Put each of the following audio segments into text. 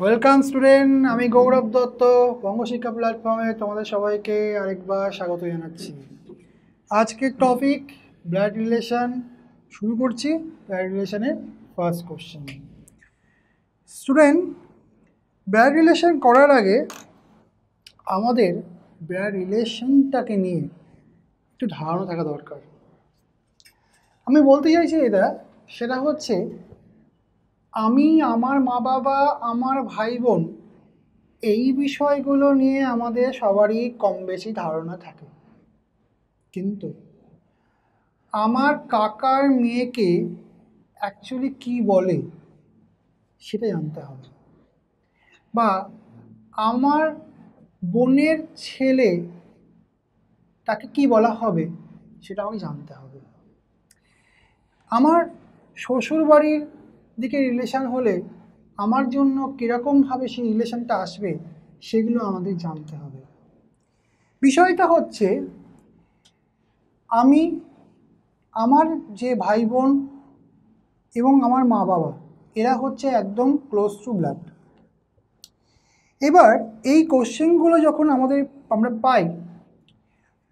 Welcome student, আমি গৌরব দত্ত বঙ্গশিক্ষা প্ল্যাটফর্মে তোমাদের সবাইকে আরেকবার স্বাগত জানাচ্ছি। আজকের টপিক ব্লাড রিলেশন। শুরু করছি ব্লাড রিলেশনের first question. Student, blood relation করার আগে আমাদের ব্লাড রিলেশনটাকে নিয়ে একটু ধারণা থাকা দরকার। আমি বলতে চাইছি সেটা হচ্ছে আমি, আমার মা বাবা, আমার ভাই বোন, এই বিষয়গুলো নিয়ে আমাদের সবারই কম বেশি ধারণা থাকে, কিন্তু আমার কাকার মেয়েকে অ্যাকচুয়ালি কি বলে সেটা জানতে হবে, বা আমার বোনের ছেলে তাকে কি বলা হবে সেটা আমাকে জানতে হবে। আমার শ্বশুর বাড়ির দিকে রিলেশন হলে আমার জন্য কীরকমভাবে সেই রিলেশনটা আসবে সেগুলো আমাদের জানতে হবে। বিষয়টা হচ্ছে আমি, আমার যে ভাই বোন এবং আমার মা বাবা, এরা হচ্ছে একদম ক্লোজ টু ব্লাড। এবার এই কোশ্চেনগুলো যখন আমরা পাই,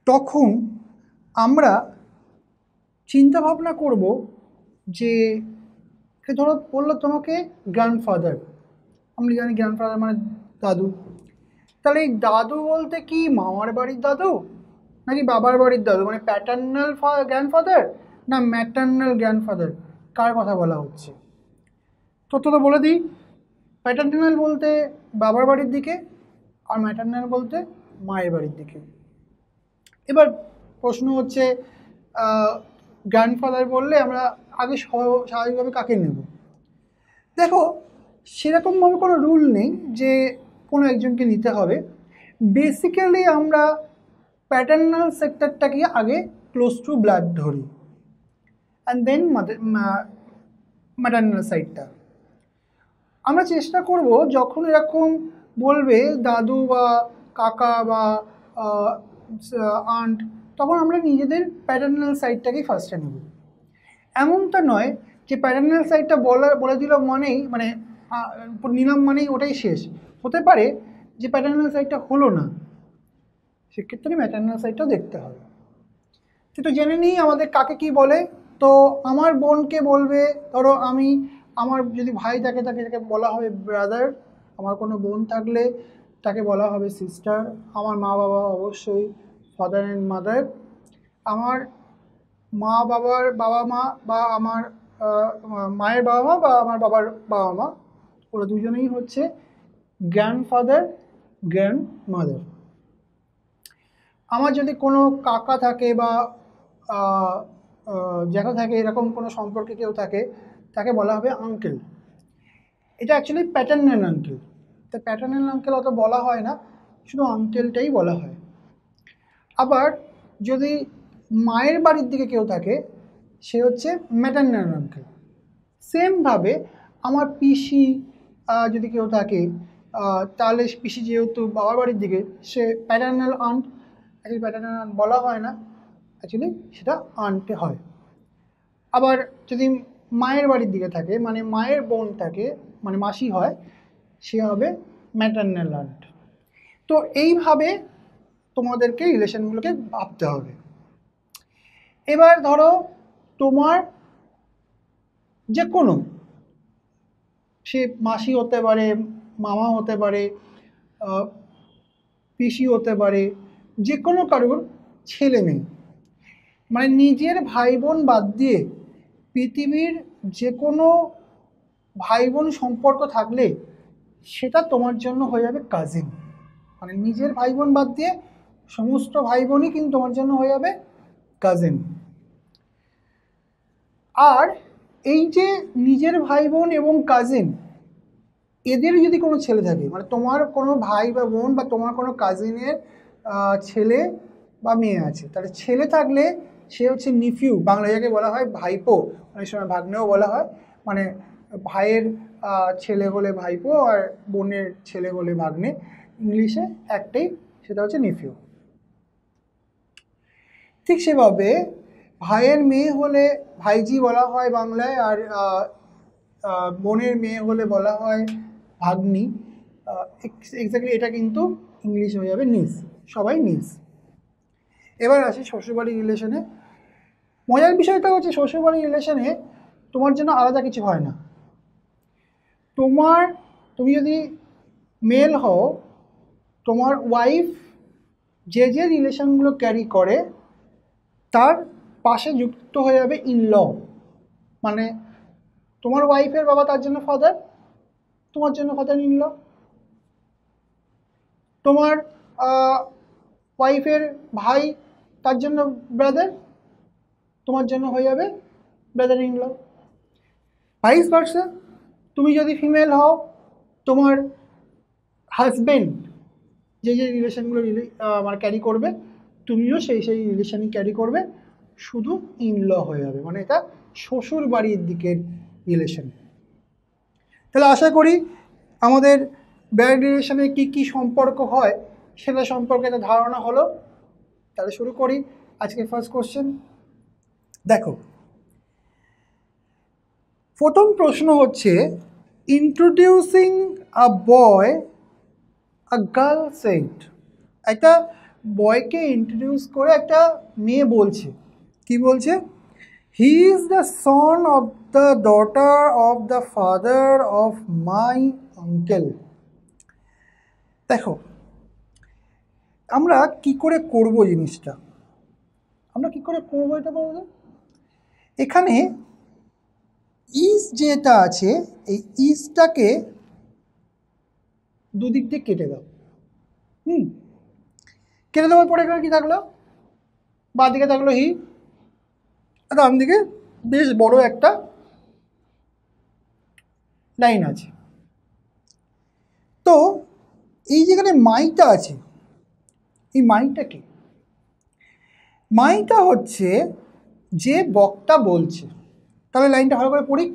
তখন আমরা চিন্তা ভাবনা করব যে ধরো বললো তোমাকে গ্র্যান্ডফাদার, আমরা জানি গ্র্যান্ডফাদার মানে দাদু। তাহলে এই দাদু বলতে কি মামার বাড়ির দাদু নাকি বাবার বাড়ির দাদু, মানে প্যাটার্নাল গ্র্যান্ডফাদার না ম্যাটার্নাল গ্র্যান্ডফাদার, কার কথা বলা হচ্ছে? তথ্যটা বলে দিই, প্যাটার্নাল বলতে বাবার বাড়ির দিকে আর ম্যাটার্নাল বলতে মায়ের বাড়ির দিকে। এবার প্রশ্ন হচ্ছে গ্র্যান্ডফাদার বললে আমরা আগে স্বাভাবিকভাবে কাকে নেব? দেখো, সেরকমভাবে কোনো রুল নেই যে কোনো একজনকে নিতে হবে। বেসিক্যালি আমরা প্যাটার্নাল সেক্টরটাকে আগে ক্লোজ টু ব্লাড ধরি, অ্যান্ড দেন ম্যাটার্নাল সাইডটা। আমরা চেষ্টা করব যখন এরকম বলবে দাদু বা কাকা বা আন্ট, তখন আমরা নিজেদের প্যাটার্নাল সাইডটাকেই ফার্স্টে নেব। এমনটা নয় যে প্যাটার্নাল সাইডটা বলে দিল মানেই নিলাম মানেই ওটাই শেষ। হতে পারে যে প্যাটার্নাল সাইডটা হলো না, সেক্ষেত্রে ম্যাটার্নাল সাইডটাও দেখতে হবে। সেটা জেনে নিই আমাদের কাকে কি বলে। তো আমার বোনকে বলবে, ধরো আমার যদি ভাই থাকে তাকে বলা হবে ব্রাদার, আমার কোনো বোন থাকলে তাকে বলা হবে সিস্টার, আমার মা বাবা অবশ্যই ফাদার অ্যান্ড মাদার, আমার মা বাবার বাবা মা বা আমার মায়ের বাবা মা বা আমার বাবার বাবা মা, ওরা দুজনেই হচ্ছে গ্র্যান্ডফাদার গ্র্যান্ড মাদার। আমার যদি কোনো কাকা থাকে বা জ্যাঠা থাকে, এরকম কোনো সম্পর্কে কেউ থাকে, তাকে বলা হবে আঙ্কেল। এটা অ্যাকচুয়ালি প্যাটার্নাল আঙ্কেল। তা প্যাটার্নাল আঙ্কেল অত বলা হয় না, শুধু আঙ্কেলটাই বলা হয়। আবার যদি মায়ের বাড়ির দিকে কেউ থাকে, সে হচ্ছে ম্যাটার্নাল আঙ্কেল। সেমভাবে আমার পিসি যদি কেউ থাকে, তাহলে পিসি যেহেতু বাবার বাড়ির দিকে, সে paternal aunt. Actually paternal aunt বলা হয় না, অ্যাকচুয়ালি সেটা আন্টে হয়। আবার যদি মায়ের বাড়ির দিকে থাকে, মানে মায়ের বোন থাকে, মানে মাসি হয়, সে হবে ম্যাটার্নাল আন্ট। তো এইভাবে তোমাদেরকে রিলেশনগুলোকে ভাবতে হবে। এবার ধরো তোমার যে কোনো, সে মাসি হতে পারে, মামা হতে পারে, পিসি হতে পারে, যে কোনো কারোর ছেলে মেয়ে, মানে নিজের ভাই বোন বাদ দিয়ে পৃথিবীর যে কোনো ভাই বোন সম্পর্ক থাকলে সেটা তোমার জন্য হয়ে যাবে কাজিন। মানে নিজের ভাই বোন বাদ দিয়ে সমস্ত ভাই বোনই কিন্তু তোমার জন্য হয়ে যাবে কাজিন। আর এই যে নিজের ভাই বোন এবং কাজিন, এদের যদি কোনো ছেলে থাকে, মানে তোমার কোনো ভাই বা বোন বা তোমার কোনো কাজিনের ছেলে বা মেয়ে আছে, তাহলে ছেলে থাকলে সে হচ্ছে নিফিউ, বাংলা যাকে বলা হয় ভাইপো, অনেক সময় ভাগ্নেও বলা হয়। মানে ভাইয়ের ছেলে হলে ভাইপো আর বোনের ছেলে হলে ভাগ্নে, ইংলিশে একটাই, সেটা হচ্ছে নিফিউ। ঠিক সেভাবে ভাইয়ের মেয়ে হলে ভাইজি বলা হয় বাংলায়, আর বোনের মেয়ে হলে বলা হয় ভাগ্নি, এক্স্যাক্টলি এটা কিন্তু ইংলিশ হয়ে যাবে নিস, সবাই নিস। এবার আসি শ্বশুরবাড়ি রিলেশনে। মজার বিষয়টা হচ্ছে শ্বশুরবাড়ি রিলেশনে তোমার জন্য আলাদা কিছু হয় না। তুমি যদি মেল হও, তোমার ওয়াইফ যে যে রিলেশনগুলো ক্যারি করে তার পাশে যুক্ত হয়ে যাবে ইন ল। মানে তোমার ওয়াইফের বাবা তার জন্য ফাদার, তোমার জন্য ফাদার ইন ল। তোমার ওয়াইফের ভাই তার জন্য ব্রাদার, তোমার জন্য হয়ে যাবে brother in law. Vice versa, তুমি যদি ফিমেল হও, তোমার হাজবেন্ড যে যে রিলেশনগুলো আমার ক্যারি করবে, তুমিও সেই সেই রিলেশনই ক্যারি করবে, শুধু ইন ল হয়ে যাবে। মানে এটা শ্বশুর বাড়ির দিকের রিলেশন। তাহলে আশা করি আমাদের ব্যাড রিলেশনে কী কী সম্পর্ক হয় সেটা সম্পর্কে একটা ধারণা হলো। তাহলে শুরু করি আজকে ফার্স্ট কোশ্চেন। দেখো, প্রথম প্রশ্ন হচ্ছে, introducing a boy a girl shed. একটা বয়কে ইন্ট্রোডিউস করে একটা মেয়ে বলছে, কি বলছে? He is the son of the daughter of the father of my uncle. দেখো, আমরা কি করে করব জিনিসটা, আমরা কি করে করবো এটা বলবো। এখানে ইজ যেটা আছে, এই ইজটাকে দুদিক দিয়ে কেটে দাও। কেটে দেওয়ার পরে এখানে কী থাকলো? বাঁ দিকে থাকলো হি, ডান দিকে বেশ বড় একটা লাইন আছে। তো এই যেখানে মাইটা আছে, এই মাইটা কি? মাইটা হচ্ছে যে বক্তা বলছে। তাহলে লাইনটা ভালো করে পড়ি।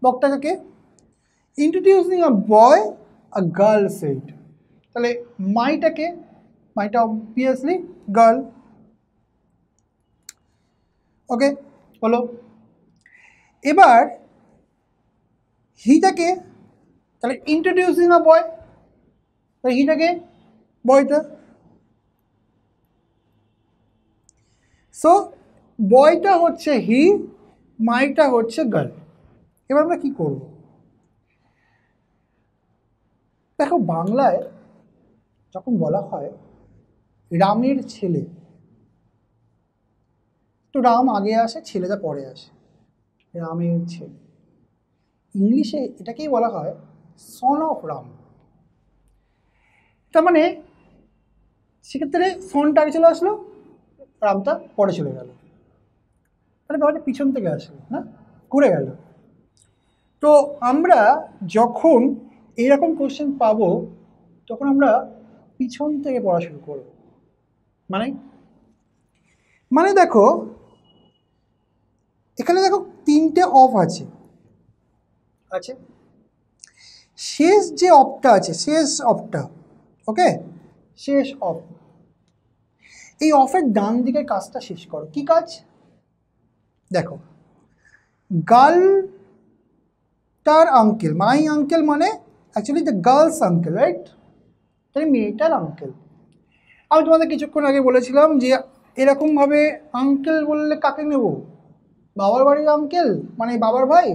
বক্তাকে introducing a boy a girl said. তাহলে মাইটাকে, মাইটা অবভিয়াসলি গার্ল। ওকে, হলো। এবার হিটাকে, তাহলে ইন্ট্রোডিউসিং আ বয়, তাহলে হিটাকে বয়টা। সো বয়টা হচ্ছে হি, মাইটা হচ্ছে গার্ল। এবার আমরা কি করব? দেখো, বাংলায় যখন বলা হয় রামের ছেলে, তো রাম আগে আসে, ছেলেটা পরে আসে, রামের ছেলে। ইংলিশে এটাকেই বলা হয় সন অফ রাম। তার মানে সেক্ষেত্রে সনটা আগে চলে আসলো, রামটা পরে চলে গেল, মানে ব্যাপারটা পিছন থেকে আসলো না, ঘুরে গেল। তো আমরা যখন এইরকম কোশ্চেন পাবো তখন আমরা পিছন থেকে পড়া শুরু করব। মানে দেখো, এখানে দেখো তিনটে অফ আছে, শেষ যে অফটা আছে, শেষ অফটা, ওকে, শেষ অফ, এই অফের ডান দিকের কাজটা শেষ করো। কি কাজ? দেখো, গার্ল তার আঙ্কেল, মাই আঙ্কেল মানে actually the girls uncle, right? তাই মেয়েটার আঙ্কেল। আমি তোমাদের কিছুক্ষণ আগে বলেছিলাম যে এরকমভাবে আঙ্কেল বললে কাকে নেব? বাবার বাড়ির আঙ্কেল মানে বাবার ভাই,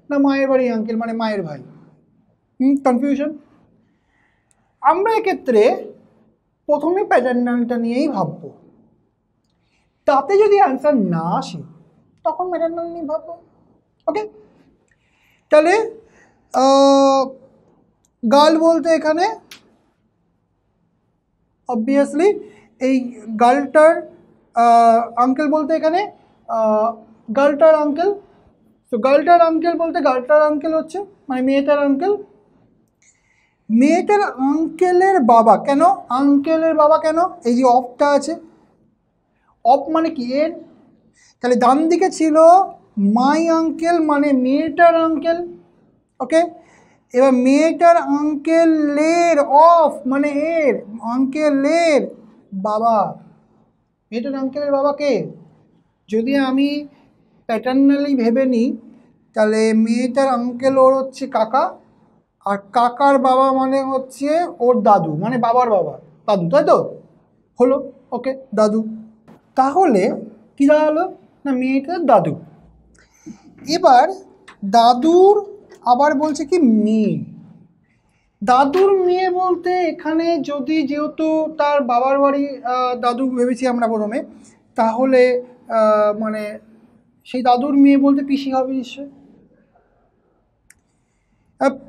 না মায়ের বাড়ির আঙ্কেল মানে মায়ের ভাই? কনফিউশন। আমরা এক্ষেত্রে প্রথমে প্যাটার্নালটা নিয়েই ভাববো, তাতে যদি অ্যান্সার না আসে তখন ম্যাটার্নাল নিয়ে ভাববো। ওকে, তাহলে গার্ল বলতে এখানে অবভিয়াসলি এই গার্লটার আঙ্কেল বলতে এখানে গার্লটার আঙ্কেল। তো গার্লটার আঙ্কেল বলতে গার্লটার আঙ্কেল হচ্ছে মানে মেয়েটার আঙ্কেল। মেয়েটার আঙ্কেলের বাবা, কেন আঙ্কেলের বাবা? কেন? এই যে অফটা আছে, অফ মানে কি? এর। তাহলে ডান দিকে ছিল মাই আঙ্কেল মানে মেয়েটার আঙ্কেল, ওকে। এবার মেয়েটার আঙ্কেলের অফ মানে এর, আঙ্কেলের বাবা। মেয়েটার আঙ্কেলের বাবা কে? যদি আমি প্যাটার্নালি ভেবে নিই তাহলে মেয়েটার আঙ্কেল ওর হচ্ছে কাকা, আর কাকার বাবা মানে হচ্ছে ওর দাদু, মানে বাবার বাবা, দাদু, তাই তো? হলো, ওকে, দাদু। তাহলে কী দাঁড়ালো না মেয়েটার দাদু। এবার দাদুর আবার বলছে কি মেয়ে, দাদুর মেয়ে বলতে এখানে যদি যেহেতু তার বাবার বাড়ি দাদু ভেবেছি আমরা প্রথমে, তাহলে মানে সেই দাদুর মেয়ে বলতে পিসি হবে নিশ্চয়।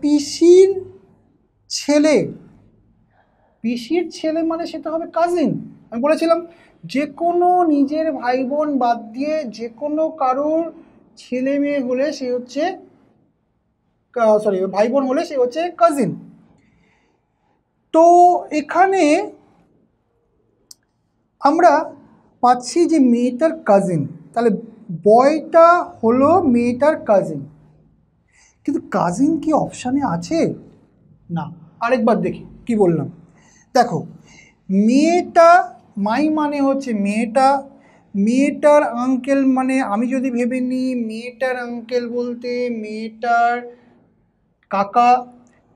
পিসির ছেলে, পিসির ছেলে মানে সেটা হবে কাজিন। আমি বলেছিলাম যে কোনো নিজের ভাই বোন বাদ দিয়ে যে কোনো কারোর ছেলে মেয়ে হলে সে হচ্ছে, সরি, ভাই বোন হলে সে হচ্ছে কাজিন। তো এখানে আমরা পাচ্ছি যে মেয়েটার কাজিন, তাহলে বয়টা হলো মেয়েটার কাজিন। কিন্তু কাজিন কি অপশানে আছে? না। আরেকবার দেখি কি বললাম। দেখো, মেয়েটা, মাই মানে হচ্ছে মেয়েটা, মেয়েটার আঙ্কেল মানে আমি যদি ভেবে নিই মেয়েটার আঙ্কেল বলতে মেয়েটার কাকা,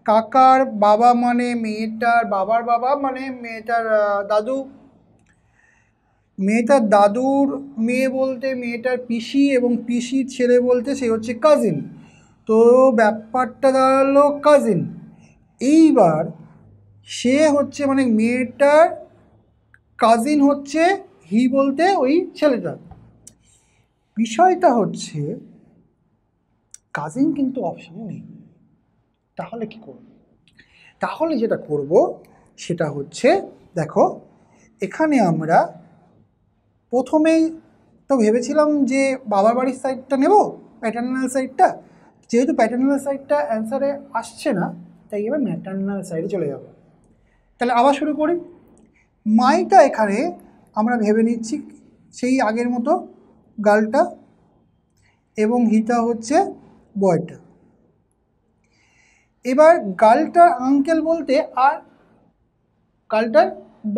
কাকার বাবা মানে মেয়েটার বাবার বাবা মানে মেয়েটার দাদু, মেয়েটার দাদুর মেয়ে বলতে মেয়েটার পিসি, এবং পিসির ছেলে বলতে সে হচ্ছে কাজিন। তো ব্যাপারটা দাঁড়ালো কাজিন। এইবার সে হচ্ছে মানে মেয়েটার কাজিন হচ্ছে হি বলতে ওই ছেলেটা। বিষয়টা হচ্ছে কাজিন কিন্তু অপশানে নেই। তাহলে কি করব? তাহলে যেটা করব সেটা হচ্ছে, দেখো এখানে আমরা প্রথমেই তো ভেবেছিলাম যে বাবার বাড়ির সাইডটা নেব, প্যাটার্নাল সাইডটা। যেহেতু প্যাটার্নাল সাইডটা অ্যান্সারে আসছে না, তাই এবার ম্যাটার্নাল সাইডে চলে যাব। তাহলে আবার শুরু করি। মাইটা এখানে আমরা ভেবে নিচ্ছি সেই আগের মতো গার্লটা, এবং হিটা হচ্ছে বয়টা। এবার গার্লটার আঙ্কেল বলতে আর গার্লটার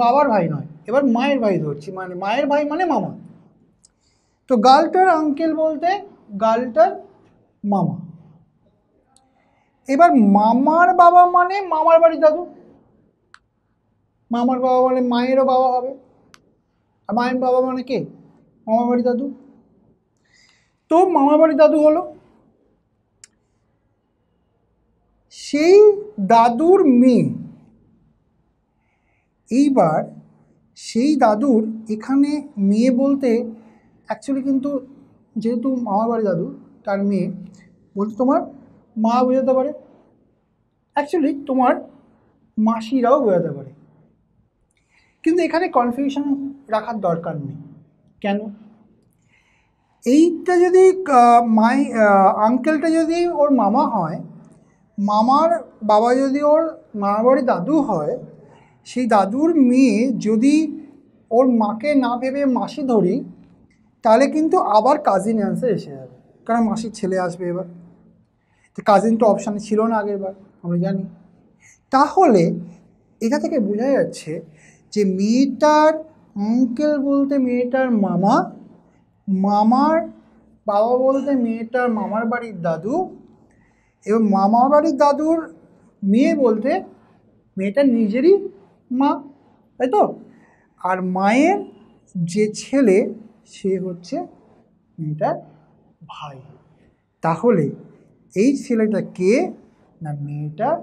বাবার ভাই নয়, এবার মায়ের ভাই ধরছি, মানে মায়ের ভাই মানে মামা। তো গার্লটার আঙ্কেল বলতে গার্লটার মামা। এবার মামার বাবা মানে মামার বাড়ি দাদু, মামার বাবা মানে মায়েরও বাবা হবে, আর মায়ের বাবা মানে কে? মামার বাড়ি দাদু। তো মামার বাড়ি দাদু হলো সেই দাদুর মেয়ে। এইবার সেই দাদুর এখানে মেয়ে বলতে অ্যাকচুয়ালি কিন্তু যেহেতু মামার বাড়ি দাদু, তার মেয়ে বলতে তোমার মা বোঝাতে পারে, অ্যাকচুয়ালি তোমার মাসিরাও বোঝাতে পারে। কিন্তু এখানে কনফিউশন রাখার দরকার নেই। কেন? এইটা যদি আঙ্কেলটা যদি ওর মামা হয়, মামার বাবা যদি ওর মামার বাড়ি দাদু হয়, সেই দাদুর মেয়ে যদি ওর মাকে না ভেবে মাসি ধরি, তাহলে কিন্তু আবার কাজিন অ্যান্সার এসে যাবে, কারণ মাসির ছেলে আসবে এবার। তো কাজিন তো অপশানে ছিল না আগেরবার, আমরা জানি। তাহলে এটা থেকে বোঝা যাচ্ছে যে মেয়েটার আঙ্কেল বলতে মেয়েটার মামা, মামার বাবা বলতে মেয়েটার মামার বাড়ির দাদু, এবং মামার বাড়ির দাদুর মেয়ে বলতে মেয়েটার নিজেরই মা, তাই তো? আর মায়ের যে ছেলে সে হচ্ছে মেয়েটার ভাই। তাহলে এই ছেলেটা কে না মেয়েটার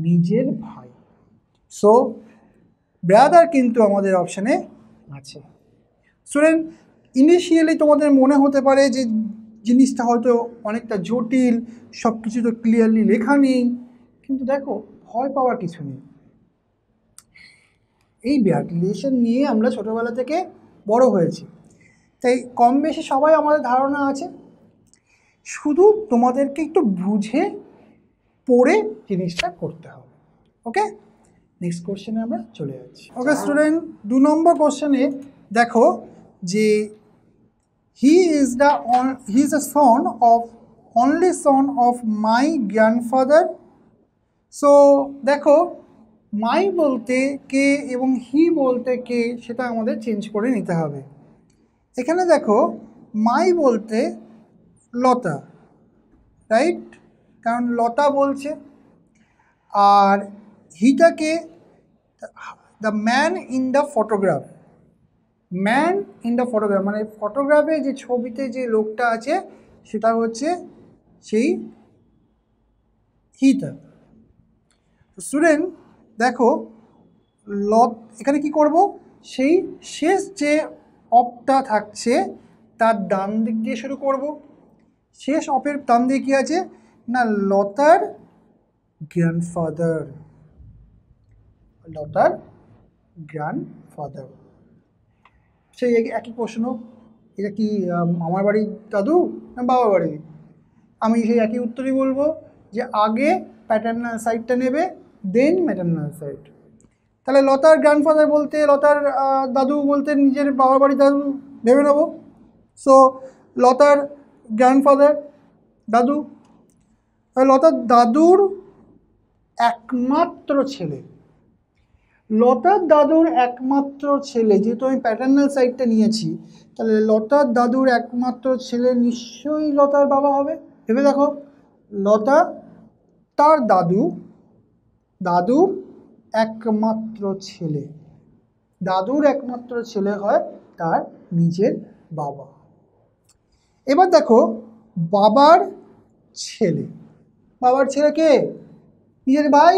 নিজের ভাই। সো ব্রাদার কিন্তু আমাদের অপশানে আছে। স্টুডেন্ট, ইনিশিয়ালি তোমাদের মনে হতে পারে যে জিনিসটা হয়তো অনেকটা জটিল, সব কিছু তো ক্লিয়ারলি লেখা নেই, কিন্তু দেখো ভয় পাওয়ার কিছু নেই। এই ব্লাড রিলেশন নিয়ে আমরা ছোটোবেলা থেকে বড় হয়েছি, তাই কম বেশি সবাই আমাদের ধারণা আছে। শুধু তোমাদেরকে একটু বুঝে পড়ে জিনিসটা করতে হবে। ওকে, নেক্সট কোশ্চেনে আমরা চলে যাচ্ছি। ওকে স্টুডেন্ট, 2 নম্বর কোশ্চেনে দেখো যে he is the only son of my grandfather. So দেখো মাই বলতে কে এবং হি বলতে কে সেটা আমাদের চেঞ্জ করে নিতে হবে। এখানে দেখো মাই বলতে লতা, রাইট, কারণ লতা বলছে। আর হিটাকে the man in the photograph, man in the photograph মানে ফটোগ্রাফে যে ছবিতে যে লোকটা আছে সেটা হচ্ছে সেই হিটা। স্টুডেন্ট দেখো এখানে কি করব, সেই শেষ যে অপটা থাকছে তার ডান দিক দিয়ে শুরু করব। শেষ অপের ডান দিকে কী আছে না, লতার গ্র্যান্ডফাদার, লতার গ্র্যান্ডফাদার। সেই একই প্রশ্ন, এটা কি আমার বাড়ির দাদু না বাবার বাড়ি? আমি সেই একই উত্তরই বলবো যে আগে প্যাটার্নাল সাইডটা নেবে দেন ম্যাটার্নাল সাইড। তাহলে লতার গ্র্যান্ডফাদার বলতে লতার দাদু বলতে নিজের বাবার বাড়ির দাদু ভেবে নেব। সো লতার গ্র্যান্ডফাদার দাদু, লতার দাদুর একমাত্র ছেলে, লতার দাদুর একমাত্র ছেলে, যেহেতু আমি প্যাটার্নাল সাইডটা নিয়েছি তাহলে লতার দাদুর একমাত্র ছেলে নিশ্চয়ই লতার বাবা হবে। ভেবে দেখো, লতা তার দাদুর একমাত্র ছেলে, দাদুর একমাত্র ছেলে হয় তার নিজের বাবা। এবার দেখো বাবার ছেলে, বাবার ছেলে কে? নিজের ভাই।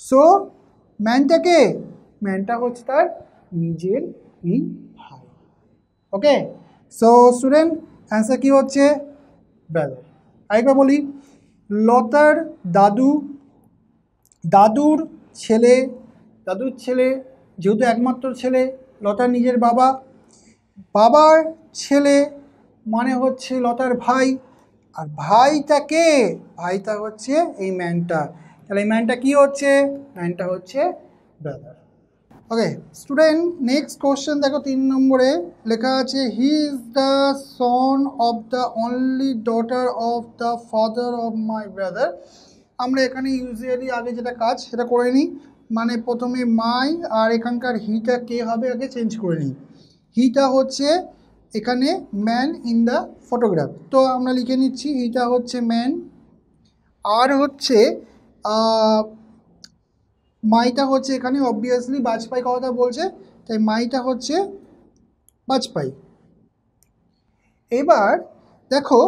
সো ম্যানটা কে? ম্যানটা হচ্ছে তার নিজের ভাই। ওকে, সো স্টুডেন্ট অ্যান্সার কি হচ্ছে? ব্রাদার। আরেকবার বলি, লতার দাদুর ছেলে যেহেতু একমাত্র ছেলে, লতার নিজের বাবা, বাবার ছেলে মানে হচ্ছে লতার ভাই, আর ভাইটা হচ্ছে এই ম্যানটা। তাহলে এই ম্যানটা কি হচ্ছে? ম্যানটা হচ্ছে ব্রাদার। ওকে স্টুডেন্ট, নেক্সট কোশ্চেন দেখো 3 নম্বরে লেখা আছে he is the son of the only daughter of the father of my brother. আমরা এখানে ইউজুয়ালি আগে যেটা কাজ সেটা করে নিই, মানে প্রথমে মাই আর এখানকার হিটা কে হবে আগে চেঞ্জ করে নিই। হিটা হচ্ছে এখানে ম্যান ইন দ্য ফটোগ্রাফ, তো আমরা লিখে নিচ্ছি হিটা হচ্ছে ম্যান, আর হচ্ছে মাইটা হচ্ছে এখানে অবভিয়াসলি বাজপাই কথা বলছে তাই মাইটা হচ্ছে বাজপাই। এবার দেখো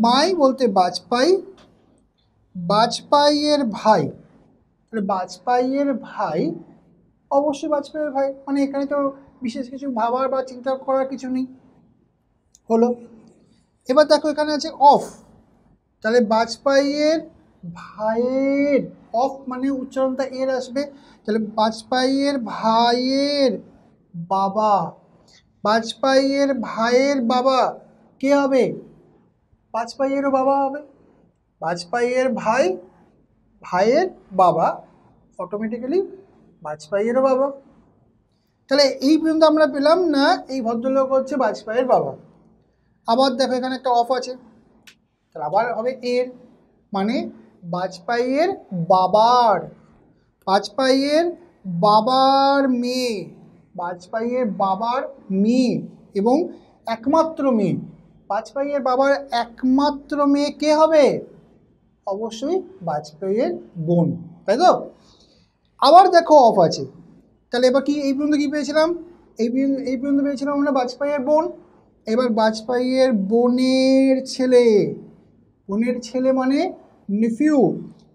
মাই বলতে বাজপাইয়ের ভাই, তাহলে বাজপাইয়ের ভাই অবশ্যই বাজপাইয়ের ভাই, মানে এখানে তো বিশেষ কিছু ভাবার বা চিন্তা করার কিছু নেই, হলো। এবার দেখো এখানে আছে অফ, তাহলে বাজপাইয়ের ভাইয়ের, অফ মানে উচ্চারণটা এর আসবে, তাহলে বাজপাইয়ের ভাইয়ের বাবা, বাজপাইয়ের ভাইয়ের বাবা কে হবে? বাজপাইয়েরও বাবা হবে, বাজপাইয়ের ভাইয়ের বাবা অটোমেটিক্যালি বাজপাইয়েরও বাবা। তাহলে এই পর্যন্ত আমরা পেলাম না এই ভদ্রলোক হচ্ছে বাজপাইয়ের বাবা। আবার দেখো এখানে একটা অফ আছে, তাহলে আবার হবে এর, মানে বাজপাইয়ের বাবার মেয়ে, বাজপাইয়ের বাবার মেয়ে এবং একমাত্র মেয়ে, বাজপাইয়ের বাবার একমাত্র মেয়ে কে হবে? অবশ্যই বাজপাইয়ের বোন, তাই তো? আবার দেখো অফ আছে, তাহলে এবার কি এই পর্যন্ত কী পেয়েছিলাম? এই পর্যন্ত পেয়েছিলাম আমরা বাজপাইয়ের বোন। এবার বাজপাইয়ের বোনের ছেলে মানে নিফিউ,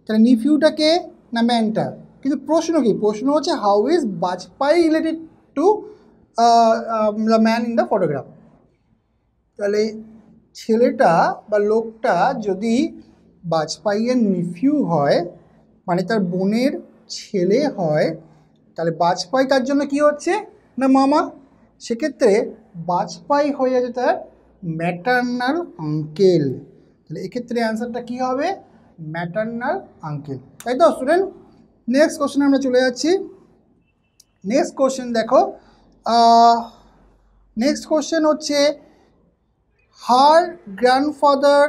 তাহলে নিফিউটাকে না ম্যানটা, কিন্তু প্রশ্ন কি? প্রশ্ন হচ্ছে how is Bajpai related to the man in the photograph. তাহলে ছেলেটা বা লোকটা যদি বাজপাইয়ের নিফিউ হয় মানে তার বোনের ছেলে হয়, তাহলে বাজপাই তার জন্য কি হচ্ছে না মামা, সেক্ষেত্রে বাজপাই হয়ে যাচ্ছে তার ম্যাটার্নাল আঙ্কেল। তাহলে এক্ষেত্রে অ্যান্সারটা কী হবে? ম্যাটার্নাল আঙ্কেল, তাই তো স্টুডেন্ট? নেক্সট কোশ্চেনে আমরা চলে যাচ্ছি। নেক্সট কোশ্চেন দেখো, নেক্সট কোশ্চেন হচ্ছে her grandfather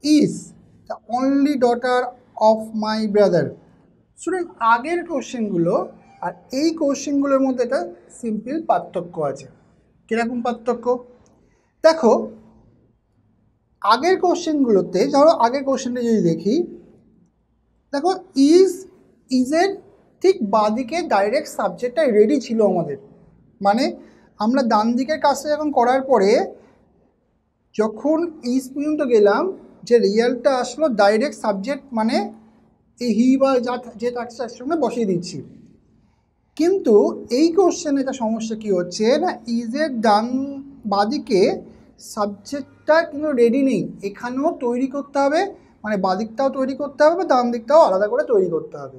is the only daughter of my brother. Student আগের কোশ্চেনগুলো আর এই কোশ্চেনগুলোর মধ্যে একটা সিম্পল পার্থক্য আছে। কীরকম পার্থক্য? দেখো আগের কোশ্চেনগুলোতে, ধরো আগের কোশ্চেনটা যদি দেখি, দেখো ইজের ঠিক বাঁদিকে ডাইরেক্ট সাবজেক্টটা রেডি ছিল আমাদের, মানে আমরা ডান দিকের কাজটা যখন করার পরে যখন ইজ পর্যন্ত গেলাম, যে রিয়ালটা আসলো ডাইরেক্ট সাবজেক্ট, মানে এই হি বা যে তার সঙ্গে বসিয়ে দিচ্ছি। কিন্তু এই কোশ্চেনে একটা সমস্যা কী হচ্ছে না, ইজের ডান বাঁদিকে সাবজেক্টটা কিন্তু রেডি নেই, এখানেও তৈরি করতে হবে, মানে বাঁদিকটাও তৈরি করতে হবে বা ডান দিকটাও আলাদা করে তৈরি করতে হবে।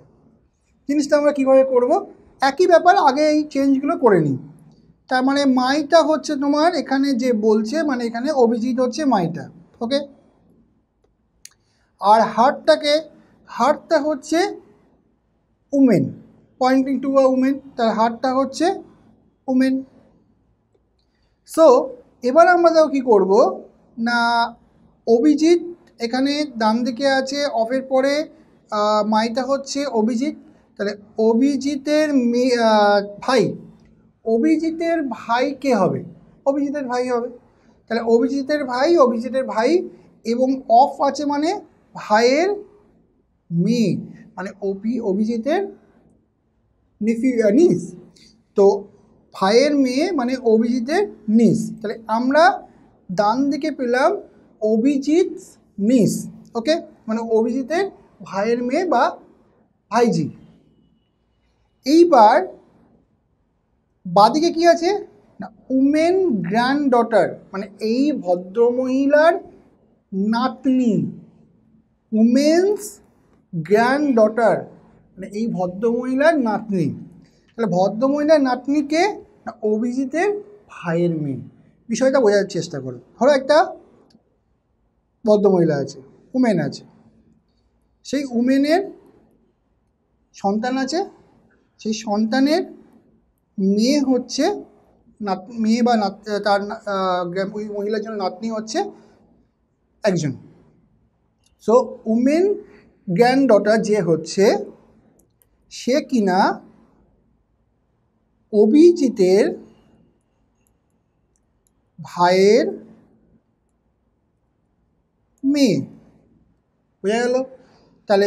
জিনিসটা আমরা কীভাবে করব, একই ব্যাপার, আগে এই চেঞ্জগুলো করে নিই। তার মানে মাইটা হচ্ছে তোমার এখানে যে বলছে, মানে এখানে অভিজিৎ হচ্ছে মাইটা, ওকে। আর হার্টটা হচ্ছে woman, pointing to a woman, তার হার্টটা হচ্ছে উমেন। সো এবার আমরা তাও কী করব না, অভিজিৎ এখানে ডান দিকে আছে, অফের পরে মাইটা হচ্ছে অভিজিৎ, তাহলে অভিজিতের ভাই, অভিজিতের ভাই কে হবে, অভিজিতের ভাই হবে। তাহলে অভিজিতের ভাই এবং অফ আছে মানে ভাইয়ের মেয়ে, মানে অভিজিতের নিস, তো ভাইয়ের মেয়ে মানে অভিজিতের নিস। তাহলে আমরা ডান দিকে পেলাম অভিজিৎ নিস, ওকে, মানে অভিজিতের ভাইয়ের মেয়ে বা ভাইজি। এইবার বাদিকে কি আছে না, উমেন গ্র্যান্ড ডটার, মানে এই ভদ্রমহিলার নাতনি, উমেন্স গ্র্যান্ড ডটার, মানে এই ভদ্রমহিলার নাতনি। তাহলে ভদ্রমহিলার নাতনিকে না অভিজিতের ভাইয়ের মেয়ে। বিষয়টা বোঝার চেষ্টা করো। ধরো একটা ভদ্রমহিলা আছে, উমেন আছে, সেই উমেনের সন্তান আছে, সেই সন্তানের মেয়ে হচ্ছে মেয়ে বা তার ওই মহিলার জন্য নাতনি হচ্ছে একজন। সো উমেন গ্র্যান্ড ডটার যে হচ্ছে, সে কিনা অভিজিতের ভাইয়ের মেয়ে, বোঝা গেল। তাহলে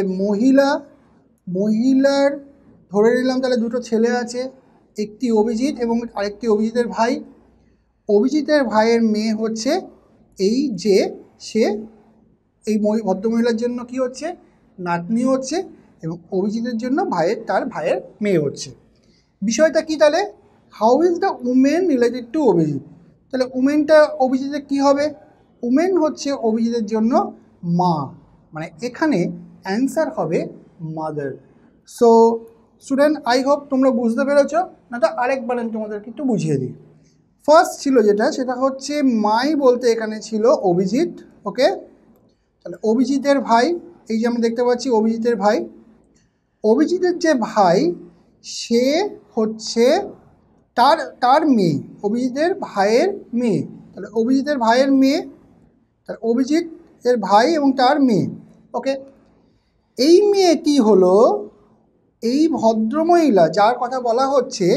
মহিলার ধরে নিলাম তাহলে দুটো ছেলে আছে, একটি অভিজিৎ এবং আরেকটি অভিজিতের ভাই। অভিজিতের ভাইয়ের মেয়ে হচ্ছে এই যে, সে এই ভদ্রমহিলার জন্য কি হচ্ছে, নাতনি হচ্ছে, এবং অভিজিতের জন্য তার ভাইয়ের মেয়ে হচ্ছে। বিষয়টা কি তাহলে, how is the women related to Abhijit? তাহলে উমেনটা অভিজিতের কি হবে, উমেন হচ্ছে অভিজিতের জন্য মা, মানে এখানে অ্যান্সার হবে mother. So student, I hope তোমরা বুঝতে পেরেছ। না তো আরেকবার আমি তোমাদেরকে একটু বুঝিয়ে দিই। ফার্স্ট ছিল যেটা, সেটা হচ্ছে মাই বলতে এখানে ছিল অভিজিৎ, ওকে। তাহলে অভিজিতের ভাই, এই যে আমরা দেখতে পাচ্ছি অভিজিতের ভাই, অভিজিতের যে ভাই সে হচ্ছে তার মেয়ে, অভিজিতের ভাইয়ের মেয়ে। তাহলে অভিজিতের ভাইয়ের মেয়ে, তাহলে অভিজিতের ভাই এবং তার মেয়ে, ওকে। এই মেয়েটি হলো এই ভদ্রমহিলা যার কথা বলা হচ্ছে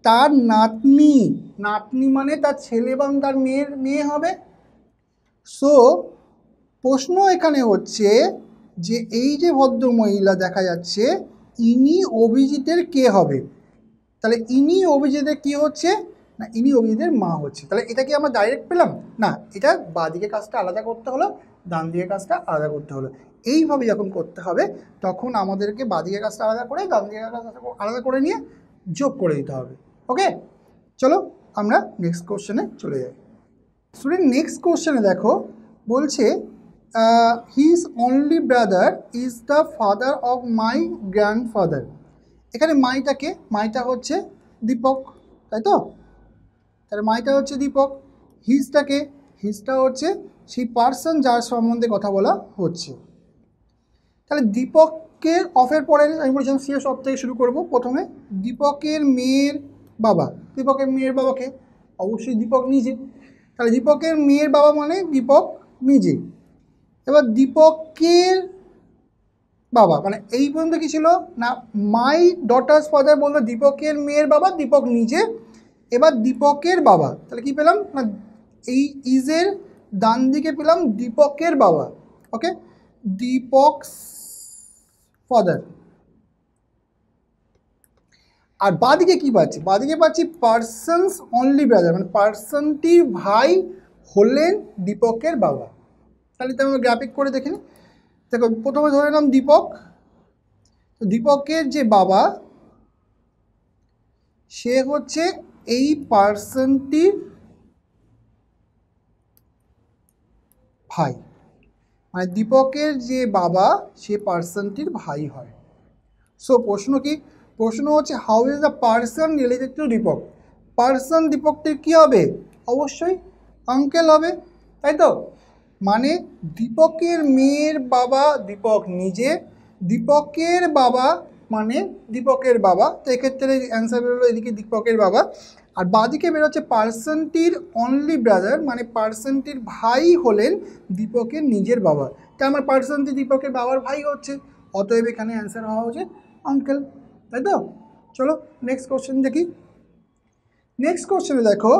তার নাতনি, নাতনি মানে তার ছেলে এবং তার মেয়ে হবে। সো প্রশ্ন এখানে হচ্ছে যে এই যে ভদ্রমহিলা দেখা যাচ্ছে, ইনি অভিজিতের কে হবে? তাহলে ইনি অভিজিতের কি হচ্ছে না, ইনি অভিজিতের মা হচ্ছে। তাহলে এটা কি আমরা ডাইরেক্ট পেলাম না, এটা বাঁ দিকে কাজটা আলাদা করতে হলো, ডান দিকে কাজটা আলাদা করতে হলো। এইভাবে যখন করতে হবে তখন আমাদেরকে বাঁ দিকে কাজটা আলাদা করে ডান দিকে কাজটা আলাদা করে নিয়ে যোগ করে দিতে হবে, ওকে। চলো আমরা নেক্সট কোশ্চেনে চলে যাই। স্টুডেন্ট নেক্সট কোশ্চেনে দেখো, বলছে his only brother is the father of my grandfather. এখানে মাইটা হচ্ছে দীপক, তাই তো? তাহলে মাইটা হচ্ছে দীপক, হিজটা হচ্ছে সেই পার্সন যার সম্বন্ধে কথা বলা হচ্ছে। তাহলে দীপকের অফের পরে আমি বলছিলাম শেষ অফ থেকে শুরু করব। প্রথমে দীপকের মেয়ের বাবাকে, অবশ্যই দীপক নিজে। তাহলে দীপকের মেয়ের বাবা মানে দীপক নিজে। এবার দীপকের বাবা মানে এই পর্যন্ত কি ছিল না, মাই ডটার্স ফাদার বলতে দীপকের মেয়ের বাবা দীপক নিজে। এবার দীপকের বাবা, তাহলে কি পেলাম না, এই ইজের ডান দিকে পেলাম দীপকের বাবা, ওকে। দীপক ফাদার। আর বাদিকে কি পাচ্ছি, বাদিকে পাচ্ছি পার্সনস অনলি ব্রাদার, মানে পার্সনটির ভাই হলেন দীপকের বাবা। তাহলে তো আমরা গ্রাফিক করে দেখে নিই। দেখো প্রথমে ধরে নিলাম দীপক, তো দীপকের যে বাবা সে হচ্ছে এই পার্সনটির ভাই, মানে দীপকের যে বাবা সে পার্সনটির ভাই হয়। সো প্রশ্ন কি, প্রশ্ন হচ্ছে how is the person related to Deepak. Person দীপকটির কী হবে, অবশ্যই আঙ্কেল হবে, তাই তো। মানে দীপকের মেয়ের বাবা দীপক নিজে, দীপকের বাবা মানে দীপকের বাবা, তো এক্ষেত্রে অ্যান্সার বেরোলো এদিকে দীপকের বাবা। আর বাদিকে বেরোচ্ছে পার্সনটির অনলি ব্রাদার, মানে পার্সনটির ভাই হলেন দীপকের নিজের বাবা। তা আমার পার্সনটি দীপকের বাবার ভাই হচ্ছে, অতএব এখানে অ্যান্সার হওয়া উচিত আঙ্কেল, তাই তো। চলো নেক্সট কোশ্চেন দেখি। নেক্সট কোশ্চেনে দেখো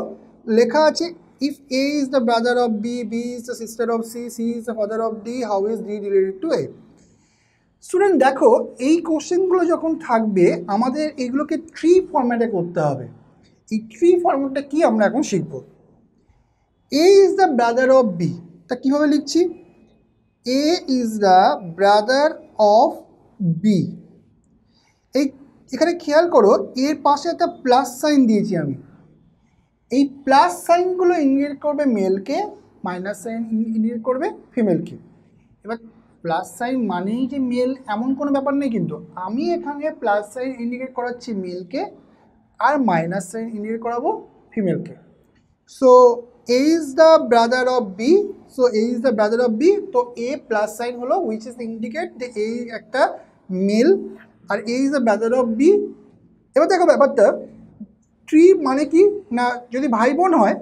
লেখা আছে if A is the brother of B, B is the sister of C, C is the father of D, how is D related to A. Student দেখো এই কোশ্চেনগুলো যখন থাকবে আমাদের এগুলোকে ট্রি ফরম্যাটে করতে হবে। এই ট্রি ফরম্যাটটা কি আমরা এখন শিখব। A is the brother of B, তা কীভাবে লিখছি, A is the brother of B. এই এখানে খেয়াল করো এর পাশে একটা প্লাস সাইন দিয়েছি আমি, এই প্লাস সাইনগুলো ইন্ডিকেট করবে মেলকে, মাইনাস সাইন ইন্ডিকেট করবে ফিমেলকে। এবার প্লাস সাইন মানেই যে মেল এমন কোনো ব্যাপার নেই, কিন্তু আমি এখানে প্লাস সাইন ইন্ডিকেট করাচ্ছি মেলকে আর মাইনাস সাইন ইন্ডিকেট করাবো ফিমেলকে। So A is the brother of B, so A is the brother of B, তো এ প্লাস সাইন হলো উইচ ইজ ইন্ডিকেট যে এই একটা মেল আর A is the brother of B. এবার দেখো ব্যাপারটা ট্রি মানে কি না, যদি ভাই বোন হয়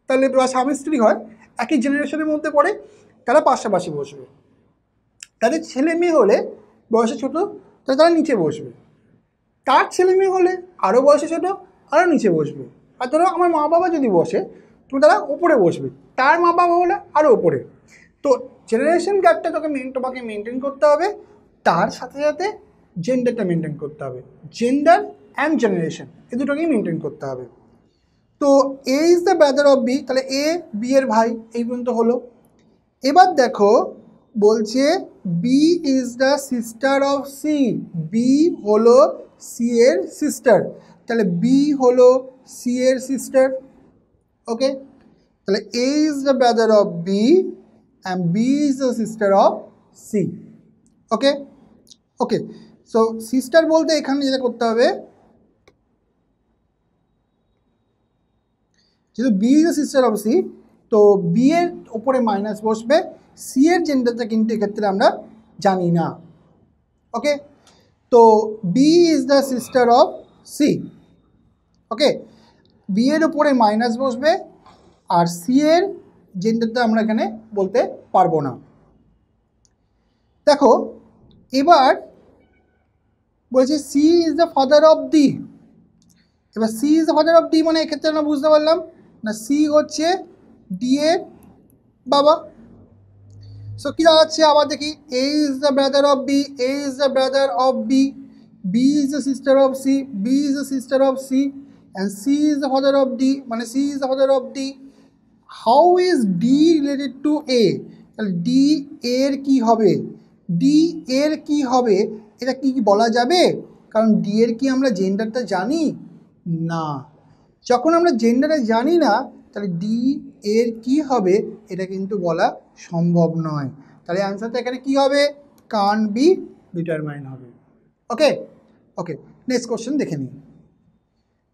তাহলে বা স্বামী স্ত্রী হয়, একই জেনারেশনের মধ্যে পড়ে, তারা পাশাপাশি বসবে। তাদের ছেলে মেয়ে হলে বয়সে ছোটো তাহলে তারা নিচে বসবে, তার ছেলে মেয়ে হলে আরও বয়সে ছোটো আরও নিচে বসবে। আর ধরো আমার মা বাবা যদি বসে তো তারা ওপরে বসবে, তার মা বাবা হলে আরও ওপরে। তো জেনারেশন গ্যাপটা তোমাকে মেনটেন করতে হবে, তার সাথে সাথে জেন্ডারটা মেনটেন করতে হবে, জেন্ডার অ্যান্ড জেনারেশন এই দুটোকেই মেনটেন করতে হবে। তো A is the brother of B, তাহলে এ বি এর ভাই, এই পর্যন্ত হলো। এবার দেখো বলছে B is the sister of C, B হলো সি এর সিস্টার, তাহলে বি হলো সি এর সিস্টার। ওকে, তাহলে A is the brother of B and B is the sister of C. Okay okay, so sister বলতে এখানে যেটা করতে হবে, যেহেতু B is the sister of C তো বি এর ওপরে মাইনাস বসবে, সি এর জেন্ডারটা কিন্তু এক্ষেত্রে আমরা জানি না। ওকে, তো B is the sister of C. Okay, B এর ওপরে মাইনাস বসবে আর সি এর জেন্ডারটা আমরা এখানে বলতে পারবো না। দেখো এবার বলছে C is the father of D. এবার C is the father of D মানে এক্ষেত্রে আমরা বুঝতে পারলাম না সি হচ্ছে ডি এর বাবা। সো কী দাঁড়াচ্ছে আবার দেখি, A is the brother of B, A is the brother of B, B is the sister of C, B is the sister of C and C is the father of D, মানে C is the father of D. How is D related to A, তাহলে D এর কী হবে, D এর কী হবে, এটা কি বলা যাবে, কারণ ডি এর কি আমরা জেন্ডারটা জানি না। যখন আমরা জেন্ডারটা জানি না তাহলে ডি এর কি হবে এটা কিন্তু বলা সম্ভব নয়, তাহলে অ্যান্সারটা এখানে কি হবে, কান বি ডিটারমাইন হবে। ওকে ওকে, নেক্সট কোশ্চেন দেখে নিই।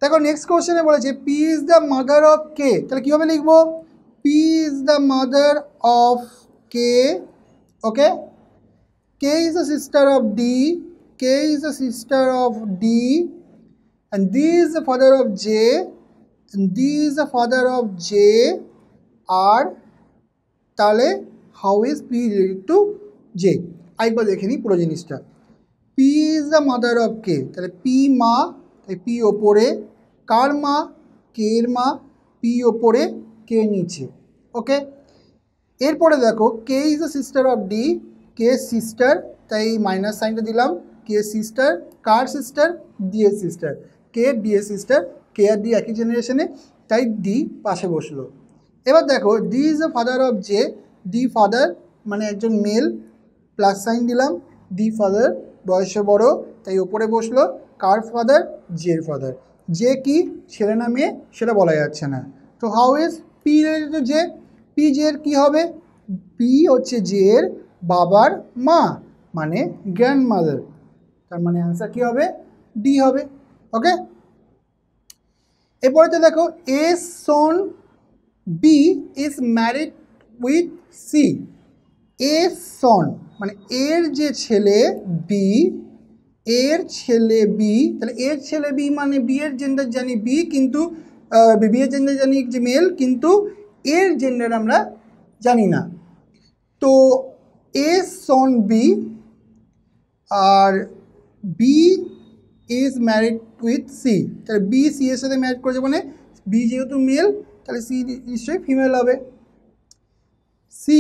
দেখো নেক্সট কোশ্চেনে বলেছে P is the mother of K, তাহলে কীভাবে লিখবো, P is the mother of K. Okay, K is the sister of D, K is the sister of D and D is the father of J and D is the father of J আর তাহলে how is P related to J। আরেকবার দেখে নিই পুরো জিনিসটা। P is the mother of K, তাহলে P মা, তাই P ওপরে, কার মা, K এর মা, P ওপরে K নিচে। ওকে, এরপরে দেখো K is the sister of D, K sister, তাই মাইনাস সাইনটা দিলাম। কে সিস্টার, কার সিস্টার? ডি এর সিস্টার। কে ডি এর সিস্টার, কে আর ডি একই জেনারেশনে, তাই ডি পাশে বসলো। এবার দেখো D is the father of J, D father মানে একজন মেল, প্লাস সাইন দিলাম। ডি ফাদার বয়সে বড় তাই ওপরে বসলো। কার ফাদার? জের ফাদার। জে কি ছেলে না মেয়ে সেটা বলা যাচ্ছে না। তো how is P related to J? P জের কী হবে? পি হচ্ছে জের বাবার মা মানে গ্র্যান্ডমাদার, তার মানে অ্যান্সার কী হবে? ডি হবে। ওকে, এরপরেতে দেখো A son B is married with C. A son মানে এর যে ছেলে বি, এর ছেলে বি, তাহলে এর ছেলে বি মানে বি এর জেন্ডার জানি বি, কিন্তু বি এর জেন্ডার জানি যে মেল, কিন্তু এর জেন্ডার আমরা জানি না। তো এ সন বি আর B is married with C, তাহলে বি সি এর সাথে ম্যারিড করেছে মানে বি যেহেতু মেল তাহলে সি নিশ্চয়ই ফিমেল হবে। সি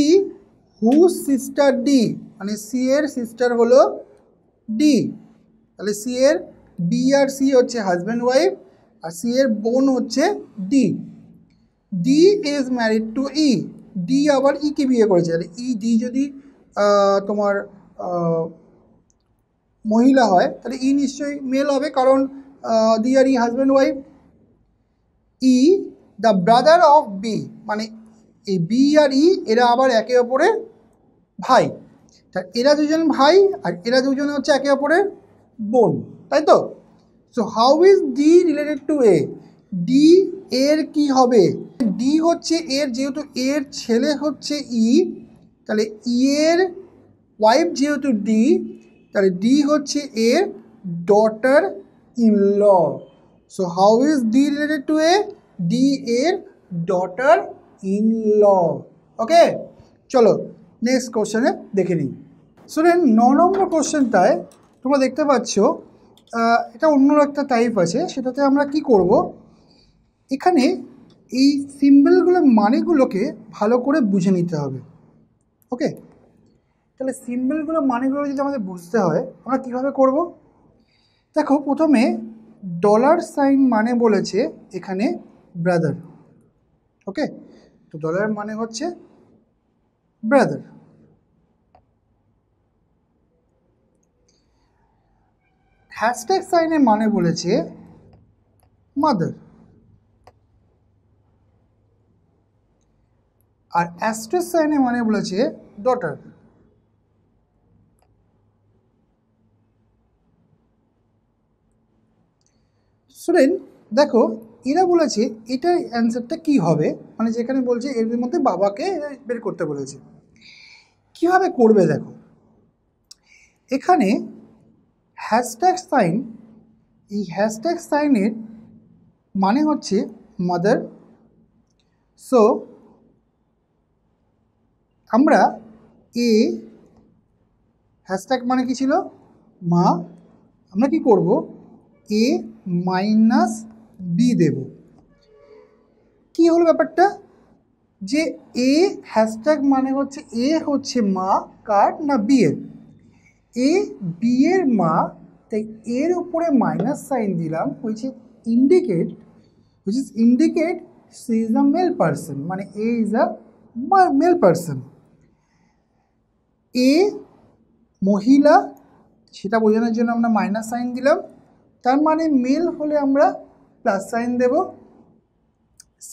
হুজ সিস্টার ডি মানে সি এর সিস্টার হলো ডি, তাহলে সি এর বি আর সি হচ্ছে হাজব্যান্ড ওয়াইফ, আর সি এর বোন হচ্ছে D. D is married to E, D আবার ই কে বিয়ে করেছে, তাহলে ই ডি যদি তোমার মহিলা হয় তাহলে ই নিশ্চয়ই মেল হবে, কারণ ডি আর E husband wife. E the brother of B মানে এই বি আর ই এরা আবার একে অপরের ভাই, তা এরা দুজন ভাই আর এরা দুজনে হচ্ছে একে অপরের বোন, তাই তো? So how is D related to A? D এর কি হবে? ডি হচ্ছে এর, যেহেতু এর ছেলে হচ্ছে ই, তাহলে ই এর ওয়াইফ যেহেতু ডি, তাহলে ডি হচ্ছে এর daughter in law. So how is D related to A? D এর ডটার ইন ল। ওকে, চলো নেক্সট কোশ্চেনে দেখে নিই। স্টুডেন্ট 9 নম্বর কোশ্চেনটায় তোমরা দেখতে পাচ্ছ এটা অন্য একটা টাইপ আছে, সেটাতে আমরা কি করব, এখানে এই সিম্বলগুলোর মানেগুলোকে ভালো করে বুঝে নিতে হবে। ওকে, তাহলে সিম্বলগুলোর মানেগুলো যদি আমাদের বুঝতে হয় আমরা কীভাবে করব? দেখো প্রথমে ডলার সাইন মানে বলেছে এখানে ব্রাদার। ওকে, তো ডলারের মানে হচ্ছে ব্রাদার। হ্যাশট্যাগ সাইনের মানে বলেছে মাদার, আর অ্যাস্টেরিস্ক সাইনের মানে বলেছে ডটার। স্টুডেন্ট দেখো এরা বলেছে এটার অ্যান্সারটা কি হবে, মানে যেখানে বলছে এর মধ্যে বাবাকে বের করতে বলেছে। কিভাবে করবে দেখো, এখানে হ্যাশট্যাগ সাইন, এই হ্যাশট্যাগ সাইনের মানে হচ্ছে মাদার। সো আমরা এ হ্যাশট্যাগ মানে কি ছিল? মা, আমরা কি করব? এ মাইনাস বি দেব। কি হলো ব্যাপারটা, যে এ হ্যাশট্যাগ মানে হচ্ছে এ হচ্ছে মা কার না বি এর, এ বি এর মা, তাই এর উপরে মাইনাস সাইন দিলাম, which is indicate C is a male person, মানে A is a male person. A মহিলা সেটা বোঝানোর জন্য আমরা মাইনাস সাইন দিলাম, তার মানে মেল হলে আমরা প্লাস সাইন দেব।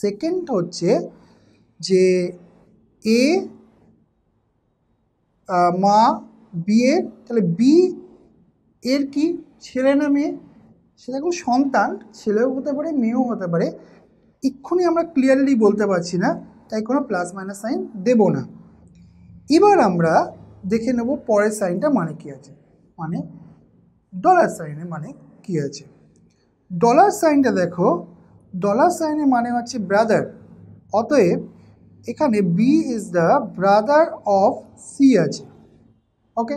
সেকেন্ড হচ্ছে যে এ মা বি এর, তাহলে বি এর কি ছেলে না মেয়ে? সেটা কোনো সন্তান, ছেলেও হতে পারে মেয়েও হতে পারে, এক্ষুনি আমরা ক্লিয়ারলি বলতে পারছি না, তাই কোনো প্লাস মাইনাস সাইন দেব না। এবার আমরা দেখে নেব পরের সাইনটা মানে কি আছে, মানে ডলার সাইনের মানে কি আছে। ডলার সাইনটা দেখো, ডলার সাইনের মানে হচ্ছে ব্রাদার, অতএব এখানে B is the brother of C আছে। Okay,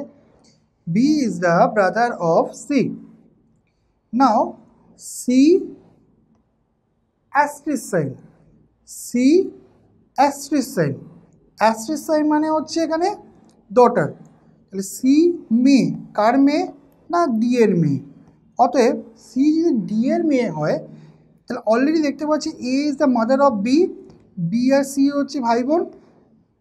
B is the brother of C. Now C asterisk sign, C asterisk sign, asterisk sign মানে হচ্ছে এখানে ডটার, তাহলে সি মেয়ে, কার মেয়ে? না ডি এর মেয়ে। অতএব সি যদি ডি এর মেয়ে হয় তাহলে অলরেডি দেখতে পাচ্ছি A is the mother of B, B আর সি হচ্ছে ভাই বোন।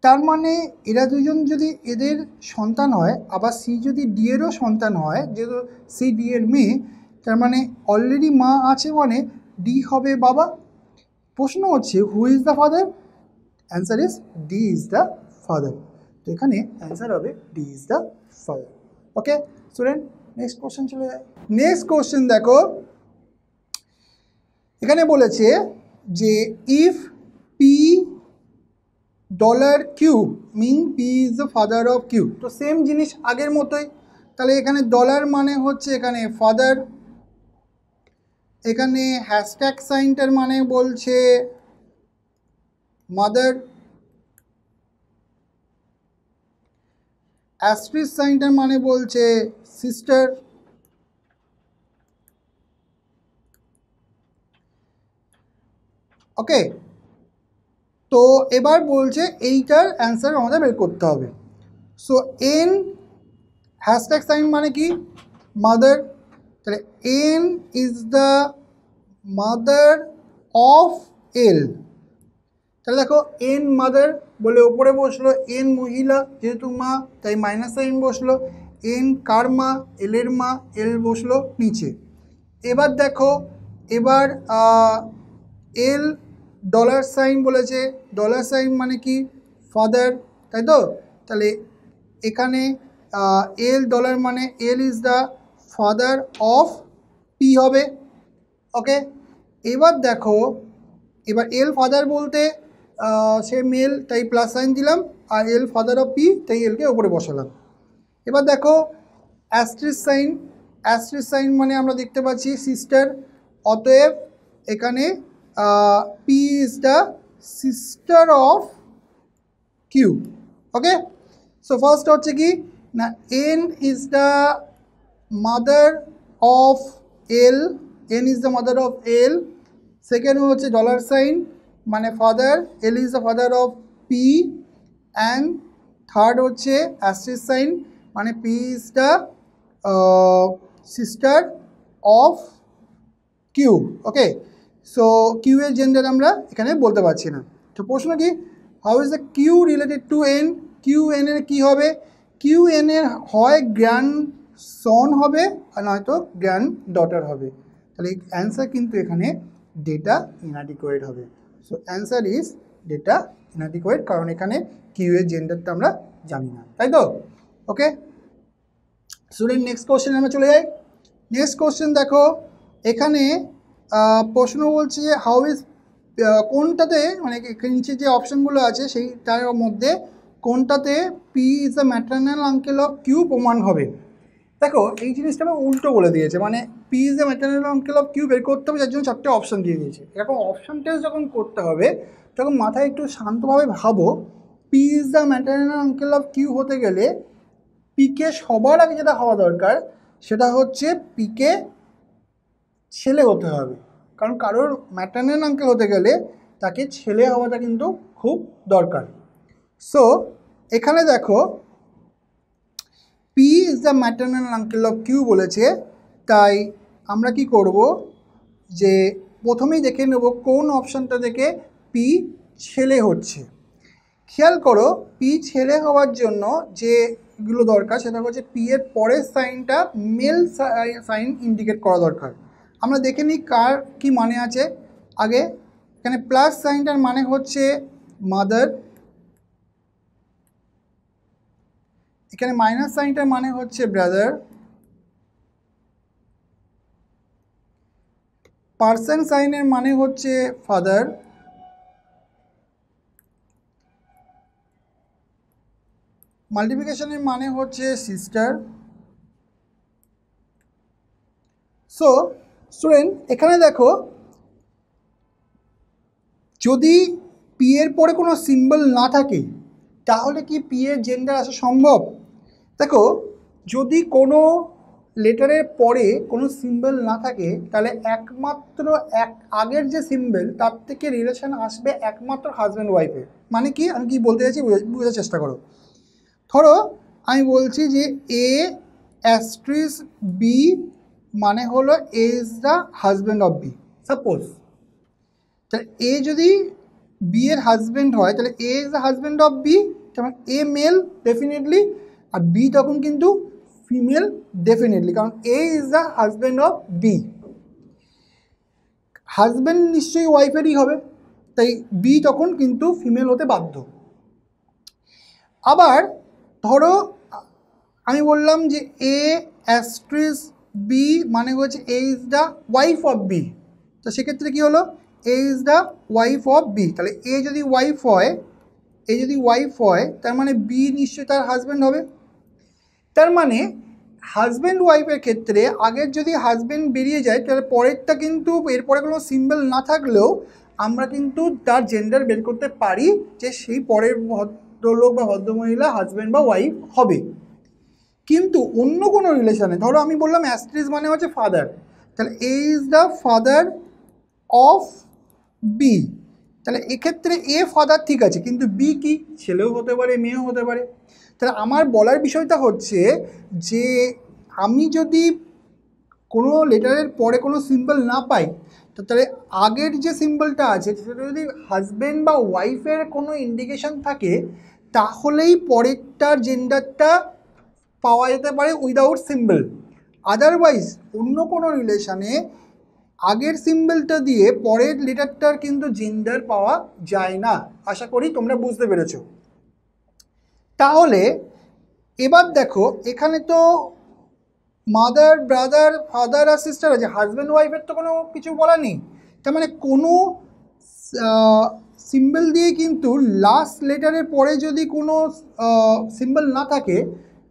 তার মানে এরা দুজন যদি এদের সন্তান হয়, আবার সি যদি ডি এরও সন্তান হয়, যেহেতু সি ডি এর মেয়ে, তার মানে অলরেডি মা আছে, মানে ডি হবে বাবা। প্রশ্ন হচ্ছে who is the father? Answer is D is the father. তো এখানে অ্যান্সার হবে D is the father. Okay student, next question চলে যায়। নেক্সট কোশ্চেন দেখো, এখানে বলেছে যে if P $Q mean P is the father of Q. তো সেম জিনিস আগের মতোই, তাহলে এখানে ডলার মানে হচ্ছে এখানে ফাদার, এখানে হ্যাশট্যাগ সাইনটার মানে বলছে মাদার, অ্যাস্ট্রিক সাইনটার মানে বলছে সিস্টার, ওকে। তো এবার বলছে এইটার অ্যান্সার আমাদের বের করতে হবে। সো এন হ্যাশট্যাগ সাইন মানে কি? মাদার, তাহলে N is the mother of L. তাহলে দেখো এন মাদার বলে ওপরে বসলো, এন মহিলা যেহেতু মা তাই মাইনাস সাইন বসলো, এন কার মা? এলের মা, এল বসলো নিচে। এবার দেখো, এবার এল ডলার সাইন বলেছে, ডলার সাইন মানে কি? ফাদার, তাই তো? তাহলে এখানে এল ডলার মানে এল is the father of P হবে, ওকে। এবার দেখো, এবার এল ফাদার বলতে সে মেল তাই প্লাস সাইন দিলাম, আর এল ফাদার অফ পি তাই এলকে ওপরে বসালাম। এবার দেখো অ্যাস্ট্রিক সাইন, অ্যাস্ট্রিক সাইন মানে আমরা দেখতে পাচ্ছি সিস্টার, অতএব এখানে P is the sister of Q, okay. So first হচ্ছে কি না, N is the mother of L, N is the mother of L. Second হচ্ছে ডলার সাইন মানে father, L is the father of P. And third হচ্ছে asterisk sign মানে P is the sister of Q, okay. So Q এর gender আমরা এখানে বলতে পারছি না। তো প্রশ্ন কি, how is the Q related to N? Q N এর কী হবে? কিউ এন এর হয় গ্র্যান্ড সন হবে আর নয়তো গ্র্যান্ড ডটার হবে। তাহলে অ্যান্সার কিন্তু এখানে ডেটা ইনঅ্যাডিকুয়েট হবে। So answer is data inadequate, কারণ এখানে কিউ এর জেন্ডারটা আমরা জানি না, তাই তো? ওকে স্টুডেন্ট, নেক্সট কোশ্চেন আমরা চলে যাই। নেক্সট কোশ্চেন দেখো, এখানে প্রশ্ন বলছে যে হাউ ইজ, কোনটাতে মানে নিচে যে অপশানগুলো আছে সেই তার মধ্যে কোনটাতে P is the maternal uncle of Q প্রমাণ হবে। দেখো এই জিনিসটা আমার উল্টো বলে দিয়েছে, মানে P is the maternal uncle of Q বের করতে হবে, যার জন্য 4টে অপশান দিয়ে দিয়েছে। এরকম অপশান টেস্ট যখন করতে হবে তখন মাথায় একটু শান্তভাবে ভাবো, P is the maternal uncle of Q হতে গেলে পিকে সবার আগে যেটা হওয়া দরকার সেটা হচ্ছে পিকে ছেলে হতে হবে, কারণ কারোর ম্যাটার্নাল আঙ্কেল হতে গেলে তাকে ছেলে হওয়াটা কিন্তু খুব দরকার। সো এখানে দেখো P is the maternal uncle of Q বলেছে, তাই আমরা কি করব যে প্রথমেই দেখে নেব কোন অপশানটা থেকে পি ছেলে হচ্ছে। খেয়াল করো, পি ছেলে হওয়ার জন্য যেগুলো দরকার সেটা হচ্ছে পি এর পরের সাইনটা মেল সাইন ইন্ডিকেট করা দরকার। আমরা দেখে নিই কার কি মানে আছে। আগে এখানে প্লাস সাইনটার মানে হচ্ছে মাদার, এখানে মাইনাস সাইনটার মানে হচ্ছে ব্রাদার, পার্সেন্ট সাইনের মানে হচ্ছে ফাদার, মাল্টিপ্লিকেশনের মানে হচ্ছে সিস্টার। সো স্টুডেন্ট এখানে দেখো, যদি পি এর পরে কোনো সিম্বল না থাকে তাহলে কি পি এর জেন্ডার আসা সম্ভব? দেখো যদি কোনো লেটারের পরে কোনো সিম্বল না থাকে তাহলে একমাত্র আগের যে সিম্বল তার থেকে রিলেশন আসবে একমাত্র হাজব্যান্ড ওয়াইফের। মানে কি আমি কি বলতে চাইছি বোঝার চেষ্টা করো। ধরো আমি বলছি যে এ অ্যাস্ট্রিস বি মানে হলো A is the husband of B. Suppose তাহলে এ যদি বি এর হাজব্যান্ড হয় তাহলে A is the husband of B, যেমন এ মেল ডেফিনেটলি, আর বি তখন কিন্তু ফিমেল ডেফিনেটলি, কারণ A is the husband of B. Husband নিশ্চয়ই ওয়াইফেরই হবে, তাই বি তখন কিন্তু ফিমেল হতে বাধ্য। আবার ধরো আমি বললাম যে এ অ্যাস্ট্রিস বি মানে হচ্ছে A is the wife of B, তো সেক্ষেত্রে কী হলো, A is the wife of B. তাহলে এ যদি ওয়াইফ হয় তার মানে বি নিশ্চয়ই তার হাজব্যান্ড হবে। তার মানে হাজব্যান্ড ওয়াইফের ক্ষেত্রে আগের যদি হাজব্যান্ড বেরিয়ে যায় তাহলে পরেরটা কিন্তু এরপরে কোনো সিম্বল না থাকলেও আমরা কিন্তু তার জেন্ডার বের করতে পারি যে সেই পরের ভদ্রলোক বা ভদ্রমহিলা হাজব্যান্ড বা ওয়াইফ হবে। কিন্তু অন্য কোনো রিলেশনে, ধরো আমি বললাম অ্যাস্ট্রিস মানে হচ্ছে ফাদার, তাহলে A is the father of B, তাহলে এক্ষেত্রে এ ফাদার ঠিক আছে, কিন্তু বি কি, ছেলেও হতে পারে মেয়েও হতে পারে। তাহলে আমার বলার বিষয়টা হচ্ছে যে আমি যদি কোনো লেটারের পরে কোনো সিম্বল না পাই, তো তাহলে আগের যে সিম্বলটা আছে সেটা যদি হাজব্যান্ড বা ওয়াইফের কোনো ইন্ডিকেশন থাকে তাহলেই পরেরটার জেন্ডারটা পাওয়া যেতে পারে উইদাউট সিম্বল। আদারওয়াইজ অন্য কোনো রিলেশনে আগের সিম্বলটা দিয়ে পরের লেটারটার কিন্তু জেন্ডার পাওয়া যায় না। আশা করি তোমরা বুঝতে পেরেছো। তাহলে এবার দেখো এখানে তো মাদার, ব্রাদার, ফাদার আর সিস্টার আছে, হাজব্যান্ড ওয়াইফের তো কোনো কিছু বলা নেই। তার মানে কোনো সিম্বল দিয়ে কিন্তু লাস্ট লেটারের পরে যদি কোনো সিম্বল না থাকে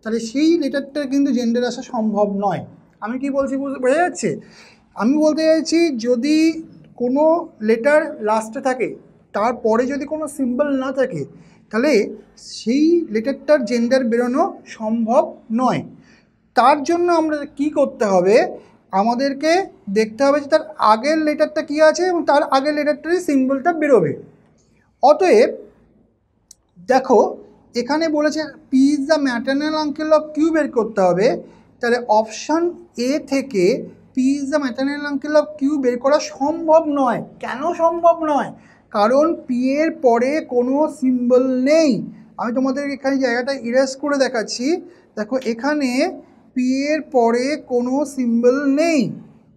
তাহলে সেই লেটারটার কিন্তু জেন্ডার আসা সম্ভব নয়। আমি কি বলছি বোঝা যাচ্ছে? আমি বলতে চাইছি যদি কোনো লেটার লাস্টে থাকে তারপরে যদি কোনো সিম্বল না থাকে তাহলে সেই লেটারটার জেন্ডার বেরোনো সম্ভব নয়। তার জন্য আমরা কি করতে হবে, আমাদেরকে দেখতে হবে যে তার আগের লেটারটা কী আছে এবং তার আগের লেটারটারই সিম্বলটা বেরোবে। অতএব দেখো এখানে বলেছে P is the maternal uncle of Q বের করতে হবে, তাহলে অপশান এ থেকে P is the maternal uncle of Q বের করা সম্ভব নয়। কেন সম্ভব নয়? কারণ পি এর পরে কোনো সিম্বল নেই। আমি তোমাদের এখানে জায়গাটা ইরেজ করে দেখাচ্ছি। দেখো এখানে পি এর পরে কোনো সিম্বল নেই,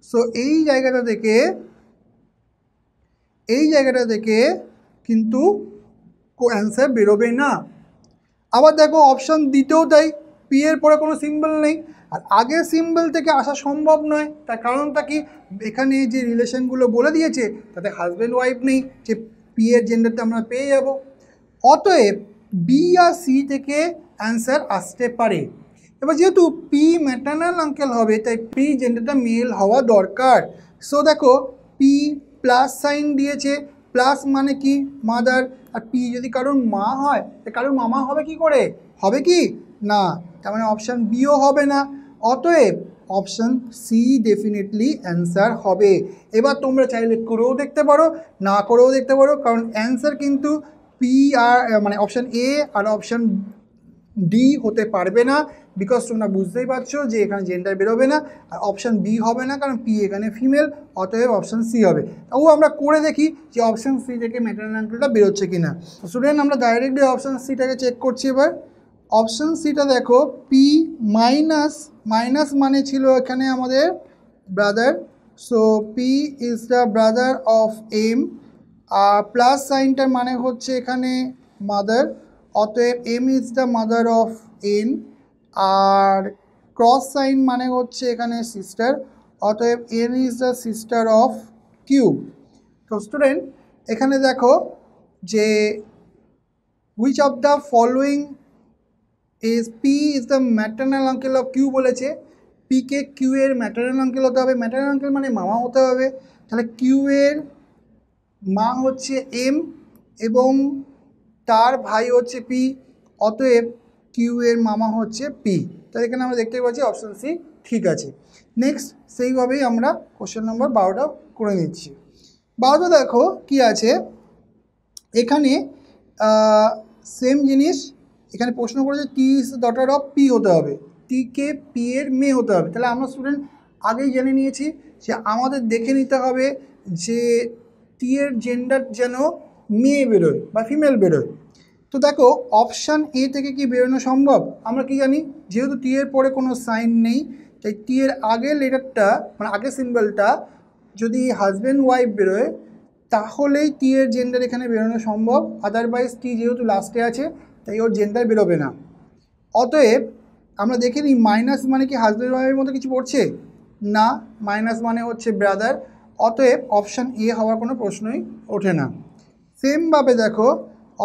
সো এই জায়গাটা থেকে কিন্তু অ্যান্সার বেরোবে না। আবার দেখো অপশান দিতেও তাই, পি এর পরে কোনো সিম্বল নেই আর আগের সিম্বল থেকে আসা সম্ভব নয়। তার কারণটা কি, এখানে যে রিলেশনগুলো বলে দিয়েছে তাতে হাজব্যান্ড ওয়াইফ নেই যে পি এর জেন্ডারটা আমরা পেয়ে যাব। অতএব বি আর সি থেকে অ্যান্সার আসতে পারে। এবার যেহেতু পি ম্যাটার্নাল আঙ্কেল হবে তাই পি জেন্ডারটা মেল হওয়া দরকার। সো দেখো পি প্লাস সাইন দিয়েছে, প্লাস মানে কি মাদার, আর পি যদি কারোর মা হয় তো কারোর মামা হবে কি করে, হবে কি না, তার মানে অপশান বিও হবে না। অতএব অপশান সি ডেফিনেটলি অ্যান্সার হবে। এবার তোমরা চাইলে করেও দেখতে পারো, না করেও দেখতে পারো, কারণ অ্যান্সার কিন্তু পি আর মানে অপশান এ আর অপশান ডি হতে পারবে না, বিকজ তোমরা বুঝতেই পারছো যে এখানে জেন্ডার বেরোবে না। আর অপশান বি হবে না কারণ পি এখানে ফিমেল, অতএব অপশান সি হবে। তাও আমরা করে দেখি যে অপশান সি থেকে ম্যাটার্নাল আঙ্কেলটা বেরোচ্ছে কি না। স্টুডেন্ট আমরা ডাইরেক্টলি অপশান সিটাকে চেক করছি। এবার অপশান সিটা দেখো পি মাইনাস, মাইনাস মানে ছিল এখানে আমাদের brother, so P is the brother of M, আর প্লাস সাইনটার মানে হচ্ছে এখানে মাদার, অতএব M is the mother of N, আর ক্রস সাইন মানে হচ্ছে এখানে সিস্টার, অতএব N is the sister of Q. তো স্টুডেন্ট এখানে দেখো যে which of the following is P is the maternal uncle of Q বলেছে। পিকে কিউ এর ম্যাটার্নাল আঙ্কেল হতে হবে, ম্যাটার্নাল আঙ্কেল মানে মামা হতে হবে। তাহলে কিউ এর মা হচ্ছে এম এবং তার ভাই হচ্ছে পি, অতএব কিউ এর মামা হচ্ছে পি। তাহলে এখানে আমরা দেখতে পাচ্ছি অপশান সি ঠিক আছে। নেক্সট সেইভাবেই আমরা কোশ্চেন নম্বর 12টা করে নিচ্ছি। 12টা দেখো কি আছে এখানে, সেম জিনিস, এখানে প্রশ্ন করেছে T is the daughter of P হতে হবে, টিকে পি এর মেয়ে হতে হবে। তাহলে আমরা স্টুডেন্ট আগেই জেনে নিয়েছি যে আমাদের দেখে নিতে হবে যে টি এর জেন্ডার যেন মেয়ে বেরোয় বা ফিমেল বেরোয়। তো দেখো অপশান এ থেকে কি বেরোনো সম্ভব? আমরা কি জানি, যেহেতু টি এর পরে কোনো সাইন নেই, তাই টি এর আগের লেটারটা মানে আগের সিম্বলটা যদি হাজব্যান্ড ওয়াইফ বেরোয় তাহলেই টি এর জেন্ডার এখানে বেরোনো সম্ভব। আদারওয়াইজ টি যেহেতু লাস্টে আছে তাই ওর জেন্ডার বেরোবে না। অতএব আমরা দেখে নিই মাইনাস মানে কি হাজব্যান্ড ওয়াইফের মতো কিছু পড়ছে না, মাইনাস মানে হচ্ছে ব্রাদার। অতএব অপশান এ হওয়ার কোনো প্রশ্নই ওঠে না। সেমভাবে দেখো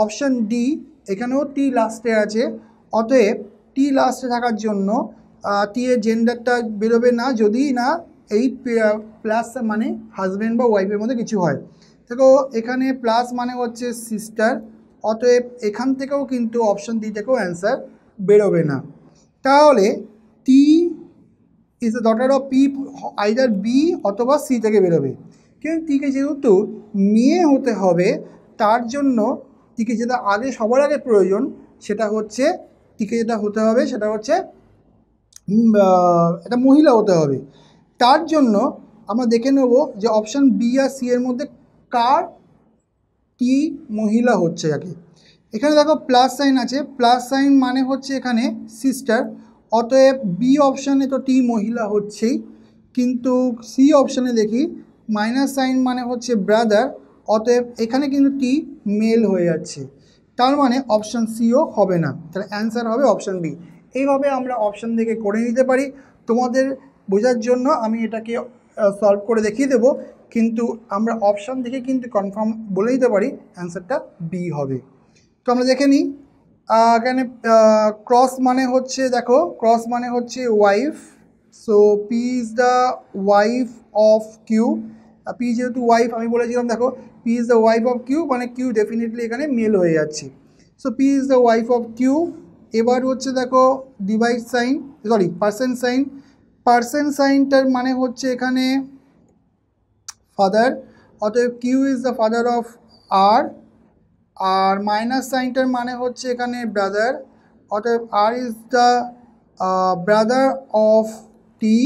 অপশান ডি, এখানেও টি লাস্টে আছে, অতএব টি লাস্টে থাকার জন্য টি এর জেন্ডারটা বেরোবে না যদি না এই প্লাস মানে হাজব্যান্ড বা ওয়াইফের মধ্যে কিছু হয়। দেখো এখানে প্লাস মানে হচ্ছে সিস্টার, অতএব এখান থেকেও কিন্তু অপশান ডি থেকেও অ্যান্সার বেরোবে না। তাহলে T is the daughter of P, either B অথবা সি থেকে বেরোবে। কিন্তু টিকে যেহেতু মেয়ে হতে হবে তার জন্য টিকে যেটা আগে সবার আগে প্রয়োজন সেটা হচ্ছে টিকে যেটা হতে হবে সেটা হচ্ছে এটা মহিলা হতে হবে। তার জন্য আমরা দেখে নেব যে অপশান বি আর সি এর মধ্যে কার টি মহিলা হচ্ছে আগে। এখানে দেখো প্লাস সাইন আছে, প্লাস সাইন মানে হচ্ছে এখানে সিস্টার, অতএব বি অপশানে তো টি মহিলা হচ্ছেই, কিন্তু সি অপশানে দেখি মাইনাস সাইন মানে হচ্ছে ব্রাদার, অতএব এখানে কিন্তু টি মেল হয়ে যাচ্ছে, তার মানে অপশান সিও হবে না, তাহলে অ্যান্সার হবে অপশান বি। এইভাবে আমরা অপশান থেকে করে নিতে পারি। তোমাদের বোঝার জন্য আমি এটাকে সলভ করে দেখিয়ে দেবো, কিন্তু আমরা অপশান থেকে কিন্তু কনফার্ম বলে দিতে পারি অ্যান্সারটা বি হবে। তো আমরা দেখে নিই, এখানে ক্রস মানে হচ্ছে, দেখো ক্রস মানে হচ্ছে wife, so P is the wife of Q. P যেহেতু ওয়াইফ আমি বলেছিলাম, দেখো P is the wife of Q মানে কিউ ডেফিনেটলি এখানে মেল হয়ে যাচ্ছে, so P is the wife of Q. এবার হচ্ছে দেখো divide sign, sorry percent sign, percent সাইনটার মানে হচ্ছে এখানে ফাদার, অতএব Q is the father of R. আর মাইনাস সাইনটার মানে হচ্ছে এখানে ব্রাদার, অতএব R is the brother of T.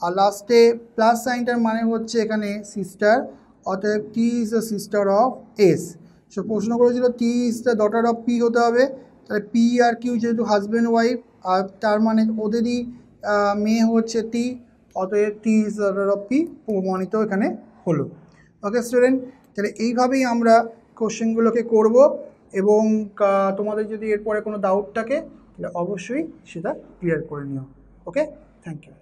আর লাস্টে প্লাস সাইনটার মানে হচ্ছে এখানে সিস্টার, অতএব T is the sister of S. So প্রশ্ন করেছিল T is the daughter of P হতে হবে, তাহলে পি আর কিউ যেহেতু হাজব্যান্ড ওয়াইফ আর তার মানে ওদেরই মেয়ে হচ্ছে টি, অতএব T is the daughter of P প্রমাণিত এখানে হলো। ওকে স্টুডেন্ট, তাহলে এইভাবেই আমরা কোশ্চেনগুলোকে করব, এবং তোমাদের যদি এরপরে কোনো ডাউট থাকে তাহলে অবশ্যই সেটা ক্লিয়ার করে নিও। ওকে, থ্যাংক ইউ।